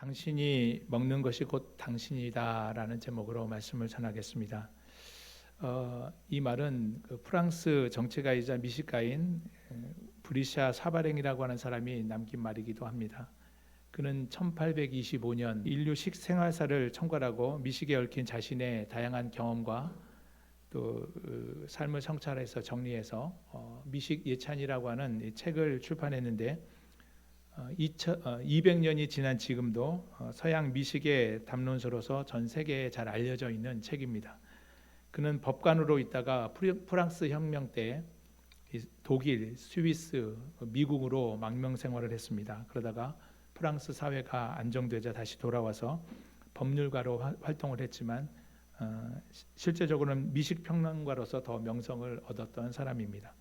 당신이 먹는 것이 곧 당신이다라는 제목으로 말씀을 전하겠습니다. 이 말은 프랑스 정치가이자 미식가인 브리샤 사바랭이라고 하는 사람이 남긴 말이기도 합니다. 그는 1825년 인류 식생활사를 총괄하고 미식에 얽힌 자신의 다양한 경험과 또 삶을 성찰해서 정리해서 미식 예찬이라고 하는 이 책을 출판했는데 200년이 지난 지금도 서양 미식의 담론서로서 전 세계에 잘 알려져 있는 책입니다. 그는 법관으로 있다가 프랑스 혁명 때 독일, 스위스, 미국으로 망명 생활을 했습니다. 그러다가 프랑스 사회가 안정되자 다시 돌아와서 법률가로 활동을 했지만 실제적으로는 미식평론가로서 더 명성을 얻었던 사람입니다.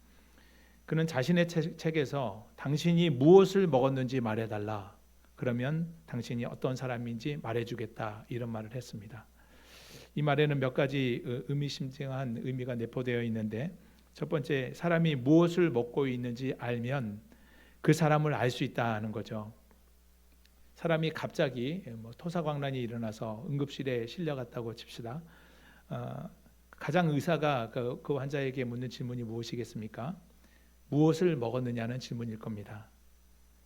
그는 자신의 책에서 당신이 무엇을 먹었는지 말해달라. 그러면 당신이 어떤 사람인지 말해주겠다. 이런 말을 했습니다. 이 말에는 몇 가지 의미심장한 의미가 내포되어 있는데, 첫 번째, 사람이 무엇을 먹고 있는지 알면 그 사람을 알 수 있다는 거죠. 사람이 갑자기 토사광란이 일어나서 응급실에 실려갔다고 칩시다. 가장 의사가 그 환자에게 묻는 질문이 무엇이겠습니까? 무엇을 먹었느냐는 질문일 겁니다.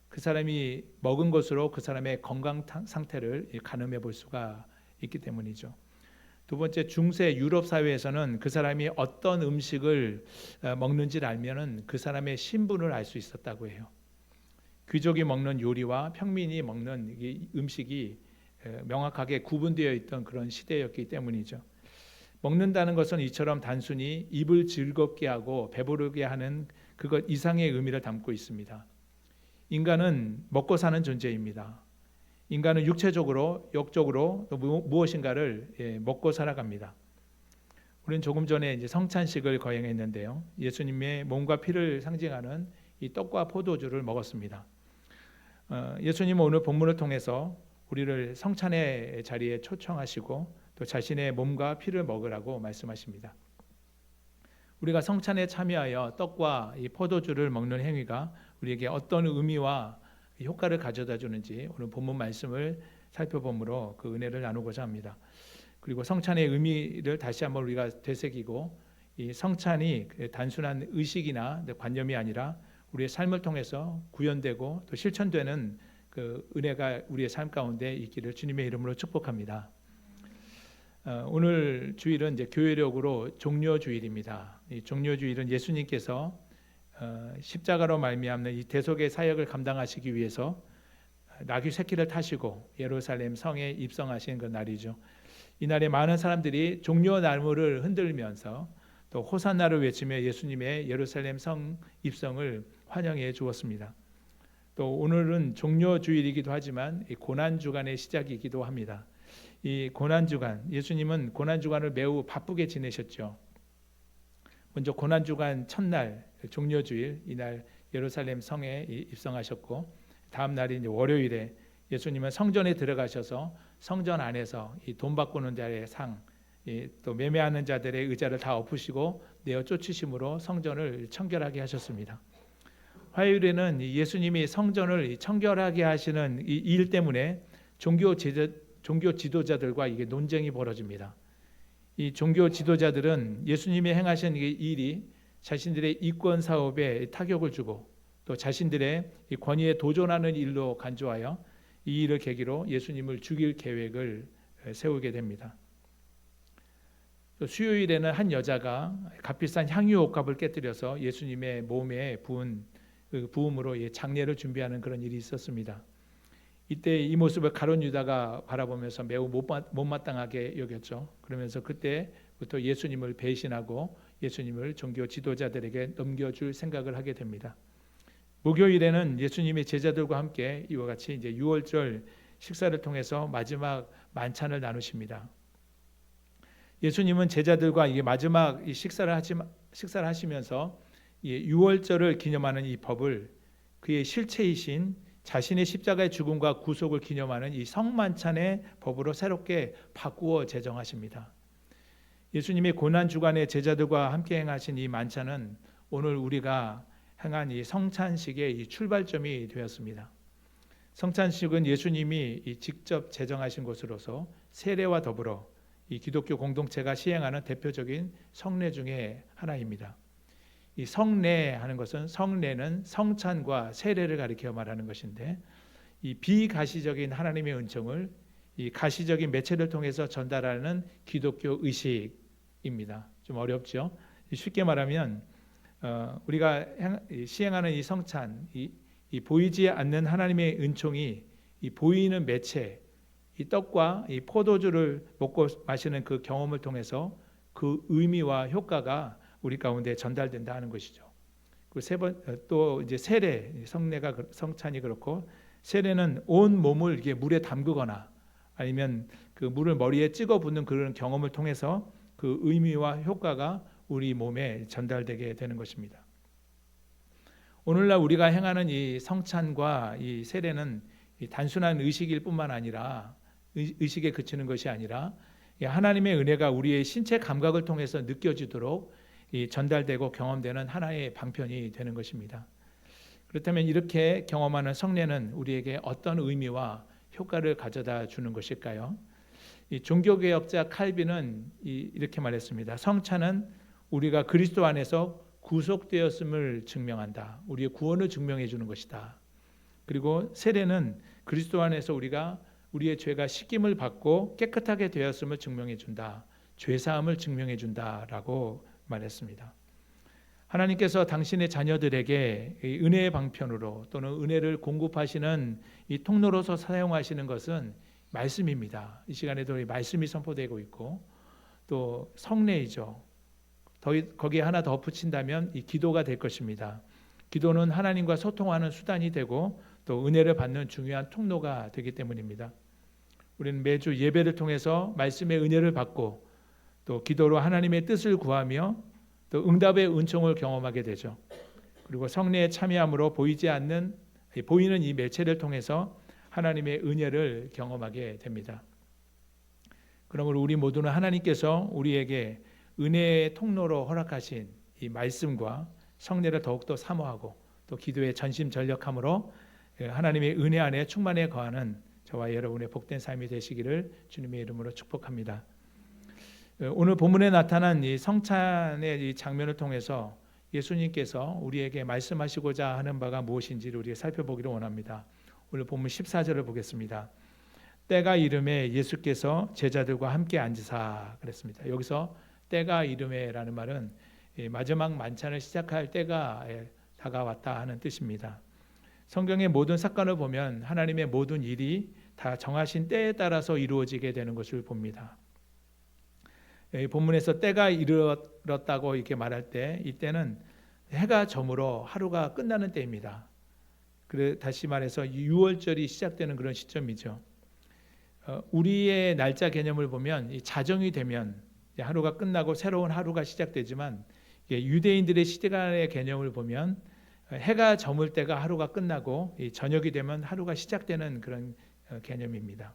그 사람이 먹은 것으로 그 사람의 건강 상태를 가늠해 볼 수가 있기 때문이죠. 두 번째, 중세 유럽 사회에서는 그 사람이 어떤 음식을 먹는지를 알면은 그 사람의 신분을 알 수 있었다고 해요. 귀족이 먹는 요리와 평민이 먹는 음식이 명확하게 구분되어 있던 그런 시대였기 때문이죠. 먹는다는 것은 이처럼 단순히 입을 즐겁게 하고 배부르게 하는 그것 이상의 의미를 담고 있습니다. 인간은 먹고 사는 존재입니다. 인간은 육체적으로, 영적으로 또 무엇인가를 먹고 살아갑니다. 우리는 조금 전에 이제 성찬식을 거행했는데요. 예수님의 몸과 피를 상징하는 이 떡과 포도주를 먹었습니다. 예수님은 오늘 본문을 통해서 우리를 성찬의 자리에 초청하시고 또 자신의 몸과 피를 먹으라고 말씀하십니다. 우리가 성찬에 참여하여 떡과 이 포도주를 먹는 행위가 우리에게 어떤 의미와 효과를 가져다 주는지 오늘 본문 말씀을 살펴보므로 그 은혜를 나누고자 합니다. 그리고 성찬의 의미를 다시 한번 우리가 되새기고, 이 성찬이 단순한 의식이나 관념이 아니라 우리의 삶을 통해서 구현되고 또 실천되는 그 은혜가 우리의 삶 가운데 있기를 주님의 이름으로 축복합니다. 오늘 주일은 이제 교회력으로 종려주일입니다. 이 종려주일은 예수님께서 십자가로 말미암는 이 대속의 사역을 감당하시기 위해서 나귀 새끼를 타시고 예루살렘 성에 입성하신 그 날이죠. 이 날에 많은 사람들이 종려나무를 흔들면서 또 호산나를 외치며 예수님의 예루살렘 성 입성을 환영해 주었습니다. 또 오늘은 종려주일이기도 하지만 고난주간의 시작이기도 합니다. 이 고난주간, 예수님은 고난주간을 매우 바쁘게 지내셨죠. 먼저 고난주간 첫날 종려주일, 이날 예루살렘 성에 입성하셨고, 다음 날인 월요일에 예수님은 성전에 들어가셔서 성전 안에서 이 돈 바꾸는 자의 상, 또 매매하는 자들의 의자를 다 엎으시고 내어 쫓으심으로 성전을 청결하게 하셨습니다. 화요일에는 예수님이 성전을 청결하게 하시는 이 일 때문에 종교 지도자들과 이게 논쟁이 벌어집니다. 이 종교 지도자들은 예수님이 행하신 이 일이 자신들의 이권 사업에 타격을 주고 또 자신들의 이 권위에 도전하는 일로 간주하여 이 일을 계기로 예수님을 죽일 계획을 세우게 됩니다. 또 수요일에는 한 여자가 값비싼 향유 옥합을 깨뜨려서 예수님의 몸에 부음으로 장례를 준비하는 그런 일이 있었습니다. 이때 이 모습을 가룟 유다가 바라보면서 매우 못마땅하게 여겼죠. 그러면서 그때부터 예수님을 배신하고 예수님을 종교 지도자들에게 넘겨줄 생각을 하게 됩니다. 목요일에는 예수님의 제자들과 함께 이와 같이 이제 유월절 식사를 통해서 마지막 만찬을 나누십니다. 예수님은 제자들과 이게 마지막 식사를 하시면서 유월절을 기념하는 이 법을 그의 실체이신 자신의 십자가의 죽음과 구속을 기념하는 이 성만찬의 법으로 새롭게 바꾸어 제정하십니다. 예수님의 고난주간에 제자들과 함께 행하신 이 만찬은 오늘 우리가 행한 이 성찬식의 이 출발점이 되었습니다. 성찬식은 예수님이 직접 제정하신 것으로서 세례와 더불어 이 기독교 공동체가 시행하는 대표적인 성례 중에 하나입니다. 이 성례하는 것은 성례는 성찬과 세례를 가리켜 말하는 것인데 이 비가시적인 하나님의 은총을 이 가시적인 매체를 통해서 전달하는 기독교 의식입니다. 좀 어렵죠? 쉽게 말하면 우리가 시행하는 이 성찬, 이 보이지 않는 하나님의 은총이 이 보이는 매체, 이 떡과 이 포도주를 먹고 마시는 그 경험을 통해서 그 의미와 효과가 우리 가운데 전달된다 하는 것이죠. 그 세 번 또 이제 세례, 성례가 성찬이 그렇고 세례는 온 몸을 이렇게 물에 담그거나 아니면 그 물을 머리에 찍어 붓는 그런 경험을 통해서 그 의미와 효과가 우리 몸에 전달되게 되는 것입니다. 오늘날 우리가 행하는 이 성찬과 이 세례는 이 단순한 의식일 뿐만 아니라 의식에 그치는 것이 아니라 하나님의 은혜가 우리의 신체 감각을 통해서 느껴지도록 전달되고 경험되는 하나의 방편이 되는 것입니다. 그렇다면 이렇게 경험하는 성례는 우리에게 어떤 의미와 효과를 가져다 주는 것일까요? 이 종교개혁자 칼빈은 이렇게 말했습니다. 성찬은 우리가 그리스도 안에서 구속되었음을 증명한다. 우리의 구원을 증명해 주는 것이다. 그리고 세례는 그리스도 안에서 우리가 우리의 죄가 씻김을 받고 깨끗하게 되었음을 증명해 준다. 죄사함을 증명해 준다라고 말했습니다. 하나님께서 당신의 자녀들에게 은혜의 방편으로 또는 은혜를 공급하시는 이 통로로서 사용하시는 것은 말씀입니다. 이 시간에도 말씀이 선포되고 있고 또 성례이죠. 거기에 하나 더 붙인다면 이 기도가 될 것입니다. 기도는 하나님과 소통하는 수단이 되고 또 은혜를 받는 중요한 통로가 되기 때문입니다. 우리는 매주 예배를 통해서 말씀의 은혜를 받고 또 기도로 하나님의 뜻을 구하며 또 응답의 은총을 경험하게 되죠. 그리고 성례에 참여함으로 보이는 이 매체를 통해서 하나님의 은혜를 경험하게 됩니다. 그러므로 우리 모두는 하나님께서 우리에게 은혜의 통로로 허락하신 이 말씀과 성례를 더욱더 사모하고 또 기도에 전심전력함으로 하나님의 은혜 안에 충만해 거하는 저와 여러분의 복된 삶이 되시기를 주님의 이름으로 축복합니다. 오늘 본문에 나타난 이 성찬의 이 장면을 통해서 예수님께서 우리에게 말씀하시고자 하는 바가 무엇인지를 우리가 살펴보기를 원합니다. 오늘 본문 14절을 보겠습니다. 때가 이름에 예수께서 제자들과 함께 앉으사 그랬습니다. 여기서 때가 이름에라는 말은 마지막 만찬을 시작할 때가 다가왔다 하는 뜻입니다. 성경의 모든 사건을 보면 하나님의 모든 일이 다 정하신 때에 따라서 이루어지게 되는 것을 봅니다. 본문에서 때가 이르렀다고 이렇게 말할 때 이때는 해가 저물어 하루가 끝나는 때입니다. 그래 다시 말해서 유월절이 시작되는 그런 시점이죠. 우리의 날짜 개념을 보면 이 자정이 되면 하루가 끝나고 새로운 하루가 시작되지만 유대인들의 시간의 개념을 보면 해가 저물 때가 하루가 끝나고 저녁이 되면 하루가 시작되는 그런 개념입니다.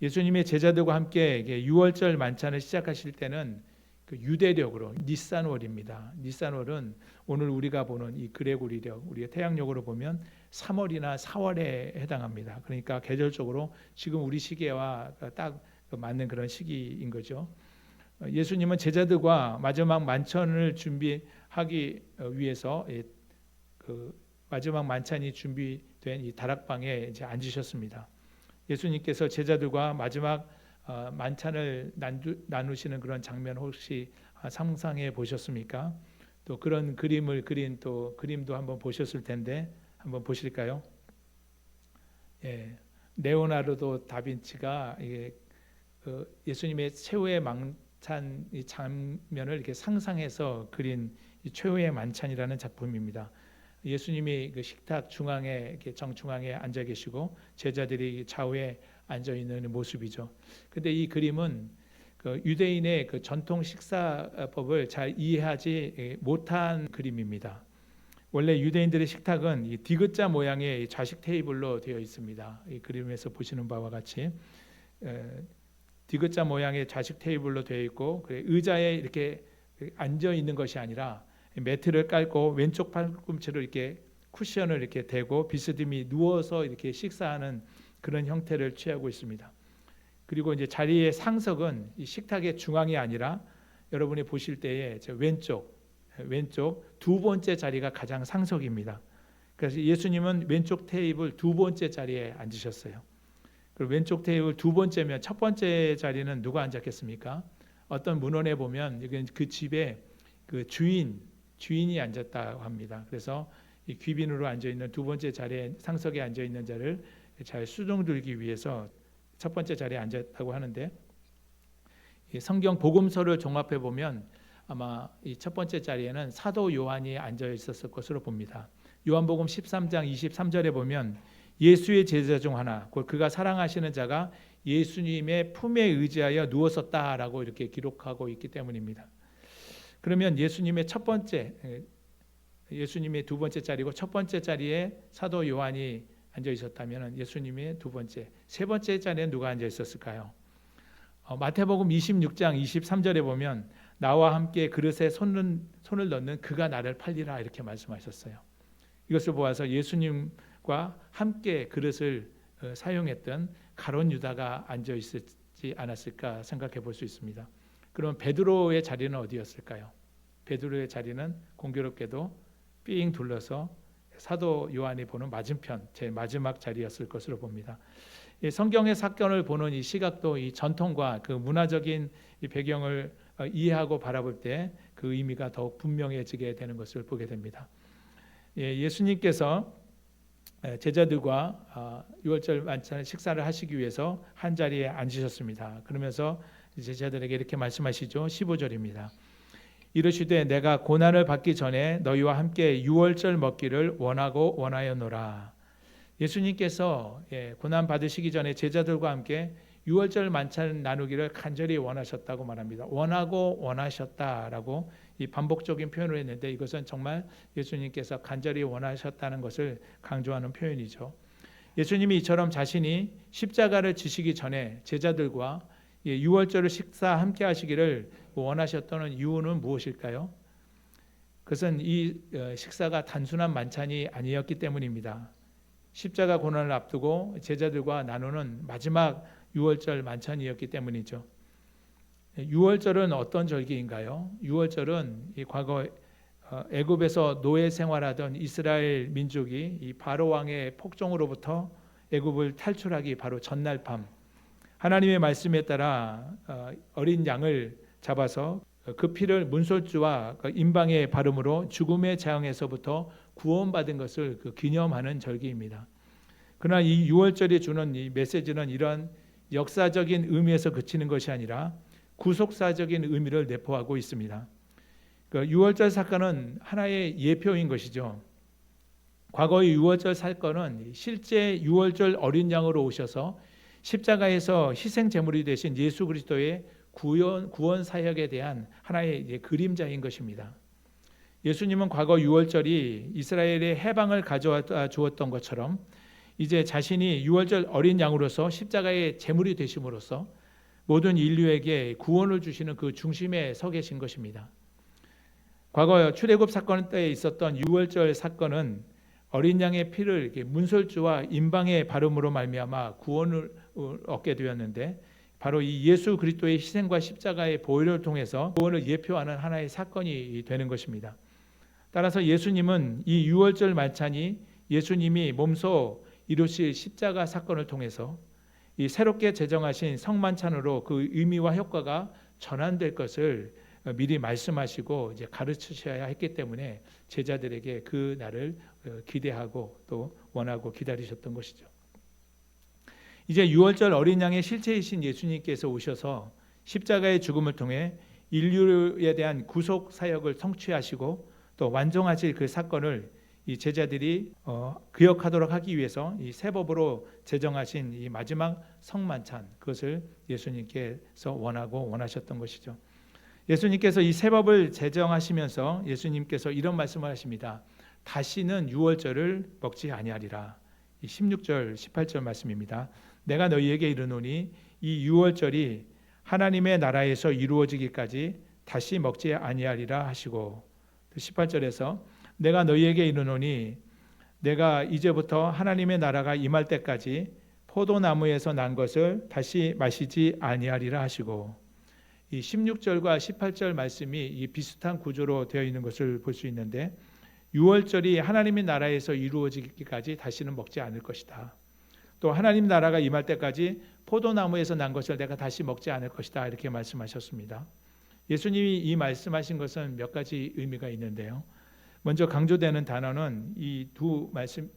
예수님의 제자들과 함께 유월절 만찬을 시작하실 때는 그 유대력으로 니산월입니다. 니산월은 오늘 우리가 보는 이 그레고리력, 우리의 태양력으로 보면 3월이나 4월에 해당합니다. 그러니까 계절적으로 지금 우리 시기와 딱 맞는 그런 시기인 거죠. 예수님은 제자들과 마지막 만찬을 준비하기 위해서 그 마지막 만찬이 준비된 이 다락방에 이제 앉으셨습니다. 예수님께서 제자들과 마지막 만찬을 나누시는 그런 장면 혹시 상상해 보셨습니까? 또 그런 그림을 그린 또 그림도 한번 보셨을 텐데 한번 보실까요? 레오나르도 다빈치가 예수님의 최후의 만찬 이 장면을 이렇게 상상해서 그린 이 최후의 만찬이라는 작품입니다. 예수님이 그 식탁 중앙에 이렇게 정중앙에 앉아 계시고 제자들이 좌우에 앉아 있는 모습이죠. 근데 이 그림은 그 유대인의 그 전통 식사법을 잘 이해하지 못한 그림입니다. 원래 유대인들의 식탁은 이 디귿자 모양의 좌식 테이블로 되어 있습니다. 이 그림에서 보시는 바와 같이 디귿자 모양의 좌식 테이블로 되어 있고 의자에 이렇게 앉아 있는 것이 아니라 매트를 깔고 왼쪽 팔꿈치를 이렇게 쿠션을 이렇게 대고 비스듬히 누워서 이렇게 식사하는 그런 형태를 취하고 있습니다. 그리고 이제 자리의 상석은 이 식탁의 중앙이 아니라 여러분이 보실 때에 왼쪽 두 번째 자리가 가장 상석입니다. 그래서 예수님은 왼쪽 테이블 두 번째 자리에 앉으셨어요. 그리고 왼쪽 테이블 두 번째면 첫 번째 자리는 누가 앉았겠습니까? 어떤 문헌에 보면 이건 그 집에 그 주인이 앉았다고 합니다. 그래서 이 귀빈으로 앉아 있는 두 번째 자리에 상석에 앉아 있는 자를 잘 수종들기 위해서 첫 번째 자리에 앉았다고 하는데, 이 성경 복음서를 종합해 보면 아마 이 첫 번째 자리에는 사도 요한이 앉아 있었을 것으로 봅니다. 요한복음 13장 23절에 보면 예수의 제자 중 하나, 곧 그가 사랑하시는 자가 예수님의 품에 의지하여 누웠었다라고 이렇게 기록하고 있기 때문입니다. 그러면 예수님의 두 번째 자리고 첫 번째 자리에 사도 요한이 앉아 있었다면 예수님의 두 번째, 세 번째 자리에 누가 앉아 있었을까요? 마태복음 26장 23절에 보면 나와 함께 그릇에 손을 넣는 그가 나를 팔리라 이렇게 말씀하셨어요. 이것을 보아서 예수님과 함께 그릇을 사용했던 가룟 유다가 앉아 있지 않았을까 생각해 볼 수 있습니다. 그럼 베드로의 자리는 어디였을까요? 베드로의 자리는 공교롭게도 삥 둘러서 사도 요한이 보는 맞은편, 제 마지막 자리였을 것으로 봅니다. 성경의 사건을 보는 이 시각도 이 전통과 그 문화적인 이 배경을 이해하고 바라볼 때 그 의미가 더욱 분명해지게 되는 것을 보게 됩니다. 예수님께서 제자들과 유월절 만찬 식사를 하시기 위해서 한 자리에 앉으셨습니다. 그러면서 제자들에게 이렇게 말씀하시죠. 15절입니다. 이르시되 내가 고난을 받기 전에 너희와 함께 유월절 먹기를 원하고 원하였노라. 예수님께서 고난 받으시기 전에 제자들과 함께 유월절 만찬 나누기를 간절히 원하셨다고 말합니다. 원하고 원하셨다라고 이 반복적인 표현을 했는데 이것은 정말 예수님께서 간절히 원하셨다는 것을 강조하는 표현이죠. 예수님이 이처럼 자신이 십자가를 지시기 전에 제자들과 유월절을 식사 함께 하시기를 원하셨던 이유는 무엇일까요? 그것은 이 식사가 단순한 만찬이 아니었기 때문입니다. 십자가 고난을 앞두고 제자들과 나누는 마지막 유월절 만찬이었기 때문이죠. 유월절은 어떤 절기인가요? 유월절은 이 과거 애굽에서 노예 생활하던 이스라엘 민족이 이 바로 왕의 폭정으로부터 애굽을 탈출하기 바로 전날 밤 하나님의 말씀에 따라 어린 양을 잡아서 그 피를 문설주와 임방에 바름으로 죽음의 재앙에서부터 구원받은 것을 기념하는 절기입니다. 그러나 이 유월절이 주는 이 메시지는 이런 역사적인 의미에서 그치는 것이 아니라 구속사적인 의미를 내포하고 있습니다. 유월절 사건은 하나의 예표인 것이죠. 과거의 유월절 사건은 실제 유월절 어린 양으로 오셔서 십자가에서 희생 제물이 되신 예수 그리스도의 구원 사역에 대한 하나의 그림자인 것입니다. 예수님은 과거 유월절이 이스라엘의 해방을 가져다 주었던 것처럼 이제 자신이 유월절 어린 양으로서 십자가의 제물이 되심으로써 모든 인류에게 구원을 주시는 그 중심에 서 계신 것입니다. 과거 출애굽 사건 때 있었던 유월절 사건은 어린 양의 피를 이렇게 문설주와 임방의 바름으로 말미암아 구원을 얻게 되었는데 바로 이 예수 그리스도의 희생과 십자가의 보혈을 통해서 구원을 예표하는 하나의 사건이 되는 것입니다. 따라서 예수님은 이 유월절 만찬이 예수님이 몸소 이루실 십자가 사건을 통해서 이 새롭게 제정하신 성만찬으로 그 의미와 효과가 전환될 것을 미리 말씀하시고 이제 가르치셔야 했기 때문에 제자들에게 그 날을 기대하고 또 원하고 기다리셨던 것이죠. 이제 유월절 어린 양의 실체이신 예수님께서 오셔서 십자가의 죽음을 통해 인류에 대한 구속 사역을 성취하시고 또 완성하실 그 사건을 이 제자들이 기억하도록 하기 위해서 이 세법으로 제정하신 이 마지막 성만찬, 그것을 예수님께서 원하고 원하셨던 것이죠. 예수님께서 이 세법을 제정하시면서 예수님께서 이런 말씀을 하십니다. 다시는 유월절을 먹지 아니하리라. 이 16절 18절 말씀입니다. 내가 너희에게 이르노니 이 유월절이 하나님의 나라에서 이루어지기까지 다시 먹지 아니하리라 하시고, 18절에서 내가 너희에게 이르노니 내가 이제부터 하나님의 나라가 임할 때까지 포도나무에서 난 것을 다시 마시지 아니하리라 하시고, 이 16절과 18절 말씀이 이 비슷한 구조로 되어 있는 것을 볼 수 있는데, 유월절이 하나님의 나라에서 이루어지기까지 다시는 먹지 않을 것이다. 또 하나님 나라가 임할 때까지 포도나무에서 난 것을 내가 다시 먹지 않을 것이다, 이렇게 말씀하셨습니다. 예수님이 이 말씀하신 것은 몇 가지 의미가 있는데요. 먼저 강조되는 단어는 이 두 말씀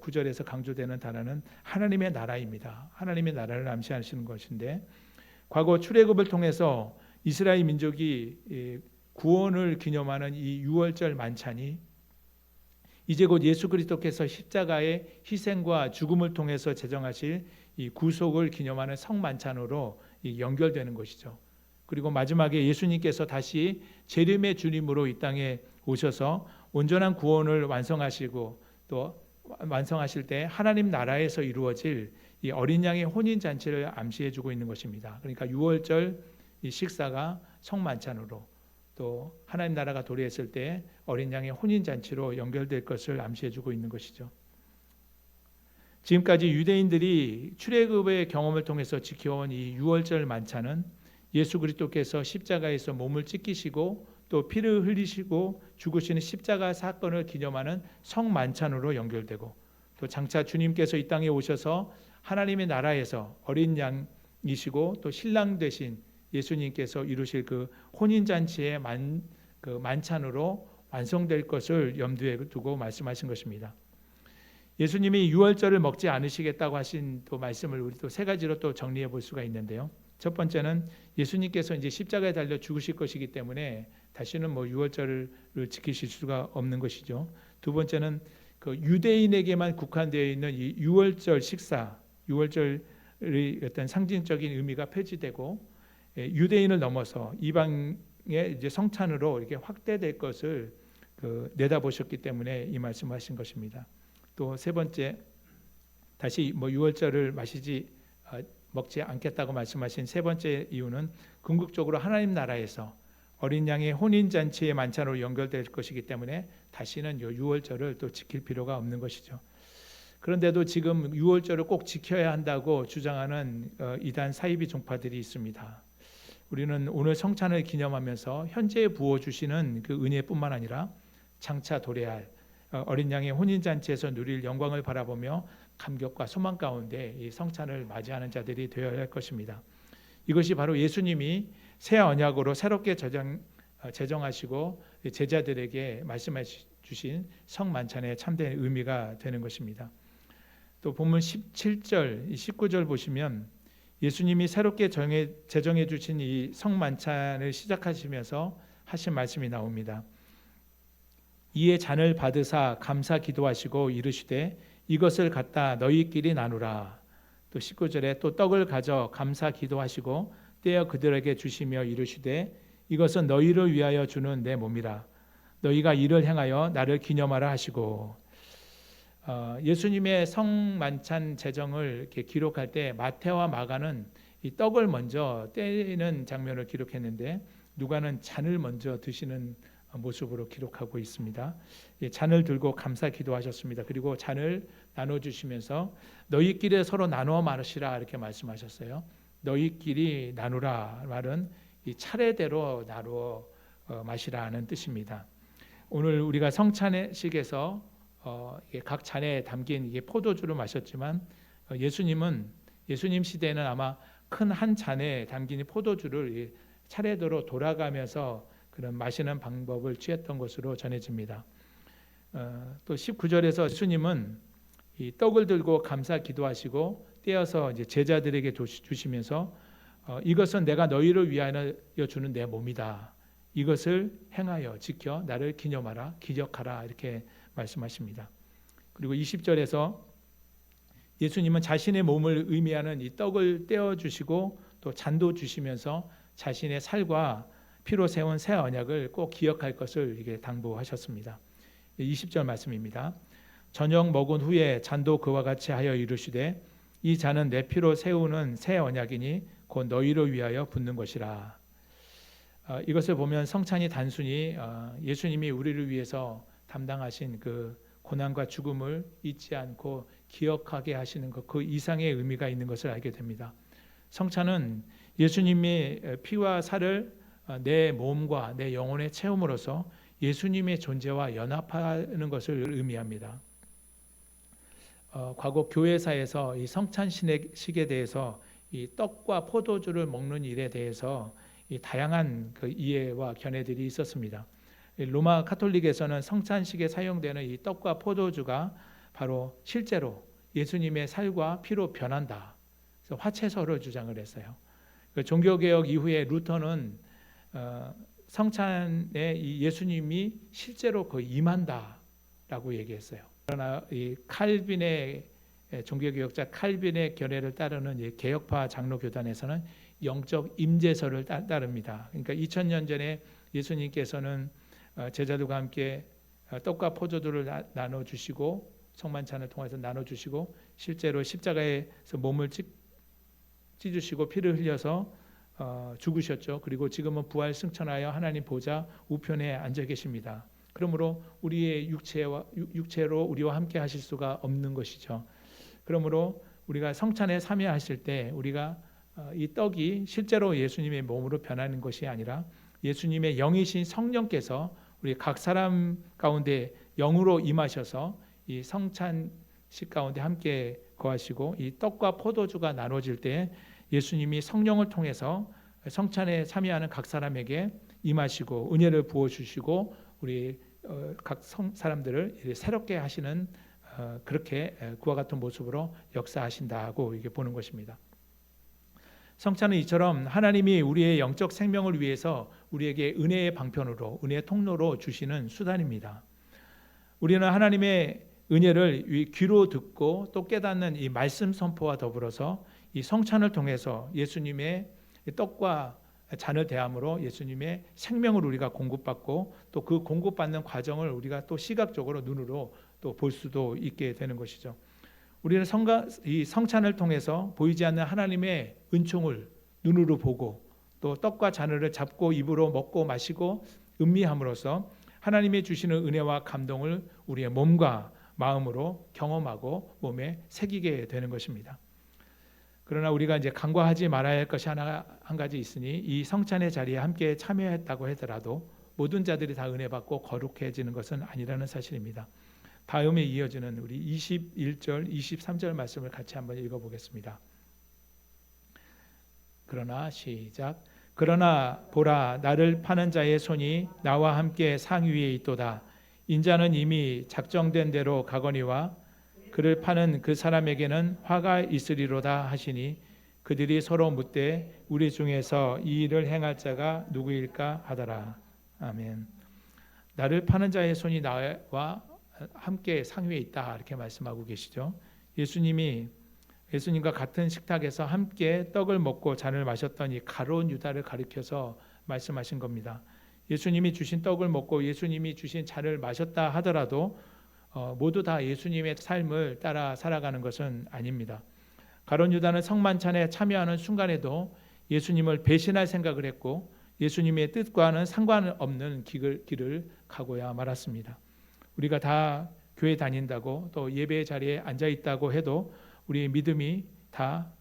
구절에서 강조되는 단어는 하나님의 나라입니다. 하나님의 나라를 암시하시는 것인데, 과거 출애굽을 통해서 이스라엘 민족이 구원을 기념하는 이 유월절 만찬이 이제 곧 예수 그리스도께서 십자가의 희생과 죽음을 통해서 제정하실 이 구속을 기념하는 성만찬으로 연결되는 것이죠. 그리고 마지막에 예수님께서 다시 재림의 주님으로 이 땅에 오셔서 온전한 구원을 완성하시고, 또 완성하실 때 하나님 나라에서 이루어질 이 어린 양의 혼인 잔치를 암시해 주고 있는 것입니다. 그러니까 유월절 이 식사가 성만찬으로, 또 하나님 나라가 도래했을 때 어린 양의 혼인 잔치로 연결될 것을 암시해 주고 있는 것이죠. 지금까지 유대인들이 출애굽의 경험을 통해서 지켜온 이 유월절 만찬은 예수 그리스도께서 십자가에서 몸을 찢기시고 또 피를 흘리시고 죽으시는 십자가 사건을 기념하는 성만찬으로 연결되고, 또 장차 주님께서 이 땅에 오셔서 하나님의 나라에서 어린 양이시고 또 신랑 되신 예수님께서 이루실 그 혼인잔치의 만찬으로 완성될 것을 염두에 두고 말씀하신 것입니다. 예수님이 유월절을 먹지 않으시겠다고 하신 또 말씀을 우리 또 세 가지로 또 정리해 볼 수가 있는데요. 첫 번째는 예수님께서 이제 십자가에 달려 죽으실 것이기 때문에 다시는 유월절을 지키실 수가 없는 것이죠. 두 번째는 그 유대인에게만 국한되어 있는 이 유월절 식사, 유월절의 어떤 상징적인 의미가 폐지되고 유대인을 넘어서 이방의 이제 성찬으로 이렇게 확대될 것을 내다보셨기 때문에 이 말씀하신 것입니다. 또 세 번째, 다시 유월절을 먹지 않겠다고 말씀하신 세 번째 이유는 궁극적으로 하나님 나라에서 어린 양의 혼인 잔치의 만찬으로 연결될 것이기 때문에 다시는 유월절을 또 지킬 필요가 없는 것이죠. 그런데도 지금 유월절을 꼭 지켜야 한다고 주장하는 이단 사이비 종파들이 있습니다. 우리는 오늘 성찬을 기념하면서 현재에 부어주시는 그 은혜뿐만 아니라 장차 도래할 어린 양의 혼인잔치에서 누릴 영광을 바라보며 감격과 소망 가운데 이 성찬을 맞이하는 자들이 되어야 할 것입니다. 이것이 바로 예수님이 새 언약으로 새롭게 제정하시고 제자들에게 말씀해 주신 성만찬의 참된 의미가 되는 것입니다. 또 본문 17절, 19절 보시면 예수님이 새롭게 제정해 주신 이 성만찬을 시작하시면서 하신 말씀이 나옵니다. 이에 잔을 받으사 감사 기도하시고 이르시되 이것을 갖다 너희끼리 나누라. 또 19절에 또 떡을 가져 감사 기도하시고 떼어 그들에게 주시며 이르시되 이것은 너희를 위하여 주는 내 몸이라. 너희가 이를 행하여 나를 기념하라 하시고, 예수님의 성만찬 제정을 이렇게 기록할 때 마태와 마가는 이 떡을 먼저 떼는 장면을 기록했는데 누가는 잔을 먼저 드시는 모습으로 기록하고 있습니다. 잔을 들고 감사 기도하셨습니다. 그리고 잔을 나눠주시면서 너희끼리 서로 나누어 마시라 이렇게 말씀하셨어요. 너희끼리 나누라 말은 이 차례대로 나누어 마시라는 뜻입니다. 오늘 우리가 성찬식에서 각 잔에 담긴 이게 포도주를 마셨지만 예수님 시대에는 아마 큰 한 잔에 담긴 포도주를 차례대로 돌아가면서 그런 마시는 방법을 취했던 것으로 전해집니다. 또 19절에서 예수님은 이 떡을 들고 감사 기도하시고 떼어서 이제 제자들에게 주시면서 이것은 내가 너희를 위하여 주는 내 몸이다. 이것을 행하여 지켜 나를 기념하라, 기억하라 이렇게 말씀하십니다. 그리고 20절에서 예수님은 자신의 몸을 의미하는 이 떡을 떼어 주시고 또 잔도 주시면서 자신의 살과 피로 세운 새 언약을 꼭 기억할 것을 이게 당부하셨습니다. 20절 말씀입니다. 저녁 먹은 후에 잔도 그와 같이 하여 이르시되 이 잔은 내 피로 세우는 새 언약이니 곧 너희를 위하여 붓는 것이라. 이것을 보면 성찬이 단순히 예수님이 우리를 위해서 담당하신 그 고난과 죽음을 잊지 않고 기억하게 하시는 것, 그 이상의 의미가 있는 것을 알게 됩니다. 성찬은 예수님의 피와 살을 내 몸과 내 영혼에 채움으로써 예수님의 존재와 연합하는 것을 의미합니다. 과거 교회사에서 이 성찬식에 대해서 이 떡과 포도주를 먹는 일에 대해서 이 다양한 그 이해와 견해들이 있었습니다. 로마 카톨릭에서는 성찬식에 사용되는 이 떡과 포도주가 바로 실제로 예수님의 살과 피로 변한다. 그래서 화채설을 주장을 했어요. 종교개혁 이후에 루터는 성찬에 이 예수님이 실제로 임한다라고 얘기했어요. 그러나 이 칼빈의 종교개혁자 칼빈의 견해를 따르는 이 개혁파 장로교단에서는 영적 임재설을 따릅니다. 그러니까 2000년 전에 예수님께서는 제자들과 함께 떡과 포도주를 나눠주시고 성만찬을 통해서 나눠주시고 실제로 십자가에서 몸을 찢으시고 피를 흘려서 죽으셨죠. 그리고 지금은 부활 승천하여 하나님 보좌 우편에 앉아 계십니다. 그러므로 우리의 육체로 우리와 함께 하실 수가 없는 것이죠. 그러므로 우리가 성찬에 참여하실 때 우리가 이 떡이 실제로 예수님의 몸으로 변하는 것이 아니라 예수님의 영이신 성령께서 우리 각 사람 가운데 영으로 임하셔서 이 성찬식 가운데 함께 거하시고 이 떡과 포도주가 나눠질 때 예수님이 성령을 통해서 성찬에 참여하는 각 사람에게 임하시고 은혜를 부어 주시고 우리 각 사람들을 새롭게 하시는 그렇게 그와 같은 모습으로 역사하신다고 이게 보는 것입니다. 성찬은 이처럼 하나님이 우리의 영적 생명을 위해서 우리에게 은혜의 방편으로 은혜의 통로로 주시는 수단입니다. 우리는 하나님의 은혜를 귀로 듣고 또 깨닫는 이 말씀 선포와 더불어서 이 성찬을 통해서 예수님의 떡과 잔을 대함으로 예수님의 생명을 우리가 공급받고 또 그 공급받는 과정을 우리가 또 시각적으로 눈으로 또 볼 수도 있게 되는 것이죠. 우리는 이 성찬을 통해서 보이지 않는 하나님의 은총을 눈으로 보고 또 떡과 잔을 잡고 입으로 먹고 마시고 음미함으로써 하나님의 주시는 은혜와 감동을 우리의 몸과 마음으로 경험하고 몸에 새기게 되는 것입니다. 그러나 우리가 이제 간과하지 말아야 할 것이 한 가지 있으니 이 성찬의 자리에 함께 참여했다고 하더라도 모든 자들이 다 은혜 받고 거룩해지는 것은 아니라는 사실입니다. 다음에 이어지는 우리 21절, 23절 말씀을 같이 한번 읽어보겠습니다. 그러나 시작. 그러나 보라, 나를 파는 자의 손이 나와 함께 상 위에 있도다. 인자는 이미 작정된 대로 가거니와 그를 파는 그 사람에게는 화가 있으리로다 하시니 그들이 서로 묻되 우리 중에서 이 일을 행할 자가 누구일까 하더라. 아멘. 나를 파는 자의 손이 나와 함께 상위에 있다 이렇게 말씀하고 계시죠. 예수님과 같은 식탁에서 함께 떡을 먹고 잔을 마셨던 이 가룟 유다를 가리켜서 말씀하신 겁니다. 예수님이 주신 떡을 먹고 예수님이 주신 잔을 마셨다 하더라도 모두 다 예수님의 삶을 따라 살아가는 것은 아닙니다. 가룟 유다는 성만찬에 참여하는 순간에도 예수님을 배신할 생각을 했고 예수님의 뜻과는 상관없는 길을 가고야 말았습니다. 우리가 다 교회 다닌다고 또 예배 자리에 앉아 있다고 해도 우리의 믿음이 다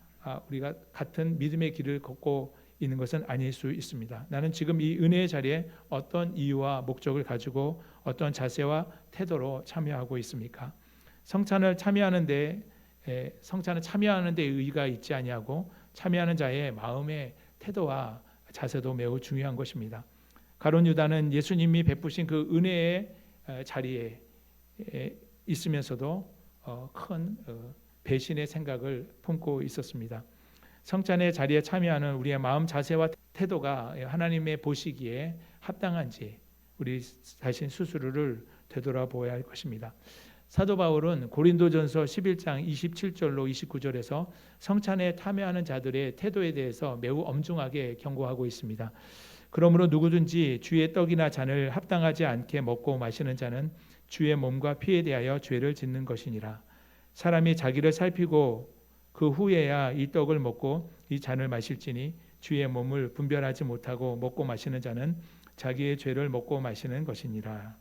우리가 같은 믿음의 길을 걷고 있는 것은 아닐 수 있습니다. 나는 지금 이 은혜의 자리에 어떤 이유와 목적을 가지고 어떤 자세와 태도로 참여하고 있습니까? 성찬을 참여하는 데 의의가 있지 아니하고 참여하는 자의 마음의 태도와 자세도 매우 중요한 것입니다. 가룟 유다는 예수님이 베푸신 그 은혜의 자리에 있으면서도 큰 배신의 생각을 품고 있었습니다. 성찬의 자리에 참여하는 우리의 마음 자세와 태도가 하나님의 보시기에 합당한지 우리 자신 스스로를 되돌아보아야 할 것입니다. 사도 바울은 고린도전서 11장 27절로 29절에서 성찬에 참여하는 자들의 태도에 대해서 매우 엄중하게 경고하고 있습니다. 그러므로 누구든지 주의 떡이나 잔을 합당하지 않게 먹고 마시는 자는 주의 몸과 피에 대하여 죄를 짓는 것이니라. 사람이 자기를 살피고 그 후에야 이 떡을 먹고 이 잔을 마실지니 주의 몸을 분별하지 못하고 먹고 마시는 자는 자기의 죄를 먹고 마시는 것이니라.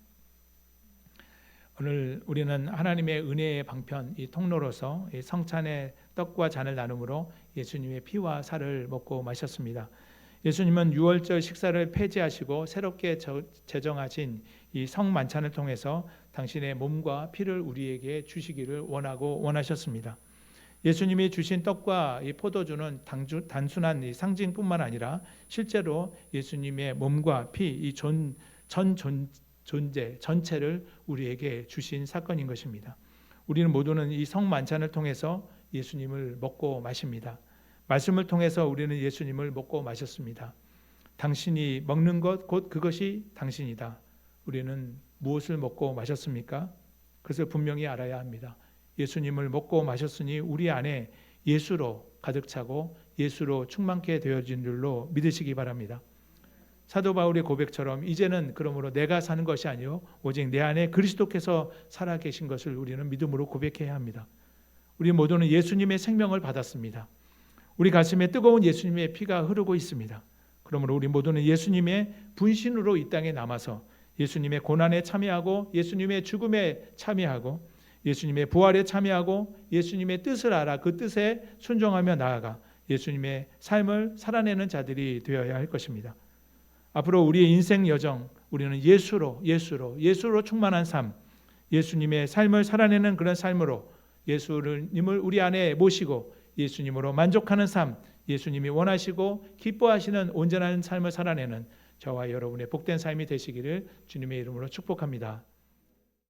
오늘 우리는 하나님의 은혜의 방편, 이 통로로서 이 성찬의 떡과 잔을 나눔으로 예수님의 피와 살을 먹고 마셨습니다. 예수님은 유월절 식사를 폐지하시고 새롭게 제정하신 이 성만찬을 통해서 당신의 몸과 피를 우리에게 주시기를 원하셨습니다. 예수님이 주신 떡과 이 포도주는 단순한 이 상징뿐만 아니라 실제로 예수님의 몸과 피, 이 존재 전체를 우리에게 주신 사건인 것입니다. 우리는 모두는 이 성만찬을 통해서 예수님을 먹고 마십니다. 말씀을 통해서 우리는 예수님을 먹고 마셨습니다. 당신이 먹는 것 곧 그것이 당신이다. 우리는 무엇을 먹고 마셨습니까? 그것을 분명히 알아야 합니다. 예수님을 먹고 마셨으니 우리 안에 예수로 가득 차고 예수로 충만케 되어진 줄로 믿으시기 바랍니다. 사도 바울의 고백처럼 이제는 그러므로 내가 사는 것이 아니요 오직 내 안에 그리스도께서 살아계신 것을 우리는 믿음으로 고백해야 합니다. 우리 모두는 예수님의 생명을 받았습니다. 우리 가슴에 뜨거운 예수님의 피가 흐르고 있습니다. 그러므로 우리 모두는 예수님의 분신으로 이 땅에 남아서 예수님의 고난에 참여하고 예수님의 죽음에 참여하고 예수님의 부활에 참여하고 예수님의 뜻을 알아 그 뜻에 순종하며 나아가 예수님의 삶을 살아내는 자들이 되어야 할 것입니다. 앞으로 우리의 인생 여정, 우리는 예수로 충만한 삶, 예수님의 삶을 살아내는 그런 삶으로 예수님을 우리 안에 모시고 예수님으로 만족하는 삶, 예수님이 원하시고 기뻐하시는 온전한 삶을 살아내는 저와 여러분의 복된 삶이 되시기를 주님의 이름으로 축복합니다.